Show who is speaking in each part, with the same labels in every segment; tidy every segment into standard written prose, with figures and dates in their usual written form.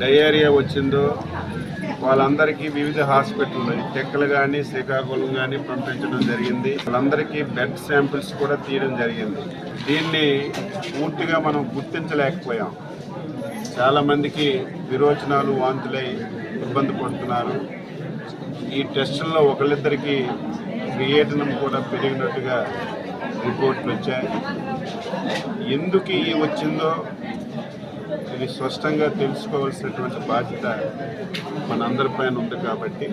Speaker 1: Diarrhoea వచ్చిందో వాళ్ళందరికీ వివిధ హాస్పిటల్లో టెక్కలు కానీ శ్రీకాకుళం కానీ పంపించడం జరిగింది. వాళ్ళందరికీ బ్లడ్ శాంపిల్స్ కూడా తీయడం జరిగింది. దీన్ని పూర్తిగా మనం గుర్తించలేకపోయాం. చాలామందికి విరోచనాలు, వాంతులై ఇబ్బంది పడుతున్నారు. ఈ టెస్టుల్లో ఒకళ్ళిద్దరికి క్రియేటినిన్ కూడా పెరిగినట్టుగా రిపోర్ట్లు వచ్చాయి. ఎందుకు ఈ వచ్చిందో ఇది స్పష్టంగా తెలుసుకోవాల్సినటువంటి బాధ్యత మనందరిపైన ఉంది. కాబట్టి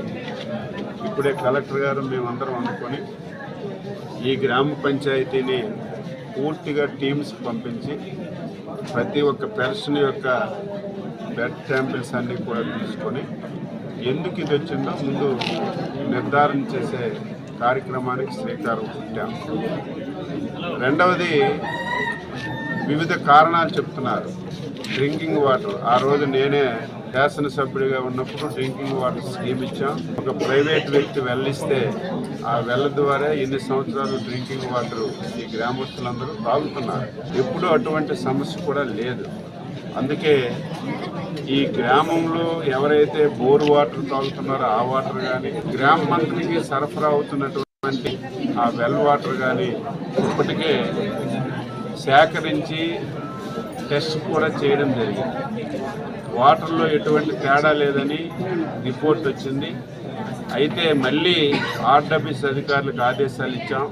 Speaker 1: ఇప్పుడే కలెక్టర్ గారు మేమందరం అనుకొని ఈ గ్రామ పంచాయతీని పూర్తిగా టీమ్స్ పంపించి ప్రతి ఒక్క పర్సన్ యొక్క బ్లడ్ శాంపిల్స్ అన్నీ కూడా తీసుకొని ఎందుకు ఇది వచ్చిందో ముందు నిర్ధారణ చేసే కార్యక్రమానికి శ్రీకారం చుట్టాం. రెండవది, వివిధ కారణాలు చెప్తున్నారు. డ్రింకింగ్ వాటర్, ఆ రోజు నేనే శాసనసభ్యుడిగా ఉన్నప్పుడు డ్రింకింగ్ వాటర్ స్కీమ్ ఇచ్చాం. ఒక ప్రైవేట్ వ్యక్తి వెళ్ళిస్తే ఆ వెళ్ళ ద్వారా ఎన్ని సంవత్సరాలు డ్రింకింగ్ వాటర్ ఈ గ్రామస్తులందరూ తాగుతున్నారు. ఎప్పుడూ అటువంటి సమస్య కూడా లేదు. అందుకే ఈ గ్రామంలో ఎవరైతే బోర్ వాటర్ తాగుతున్నారో ఆ వాటర్ కానీ, గ్రామంతరికి సరఫరా అవుతున్నటువంటి ఆ వెల్ వాటర్ కానీ ఇప్పటికే సేకరించి టెస్ట్ కూడా చేయడం జరిగింది. వాటర్లో ఎటువంటి తేడా లేదని రిపోర్ట్ వచ్చింది. అయితే మళ్ళీ ఆర్డబ్ల్యూఎస్ అధికారులకు ఆదేశాలు ఇచ్చాం.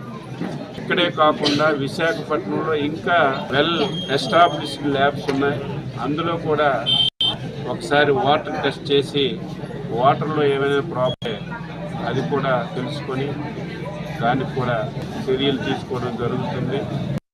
Speaker 1: ఇక్కడే కాకుండా విశాఖపట్నంలో ఇంకా వెల్ ఎస్టాబ్లిష్డ్ ల్యాబ్స్ ఉన్నాయి. అందులో కూడా ఒకసారి వాటర్ టెస్ట్ చేసి వాటర్లో ఏమైనా ప్రాబ్లం అది కూడా తెలుసుకొని దానికి కూడా చర్యలు తీసుకోవడం జరుగుతుంది.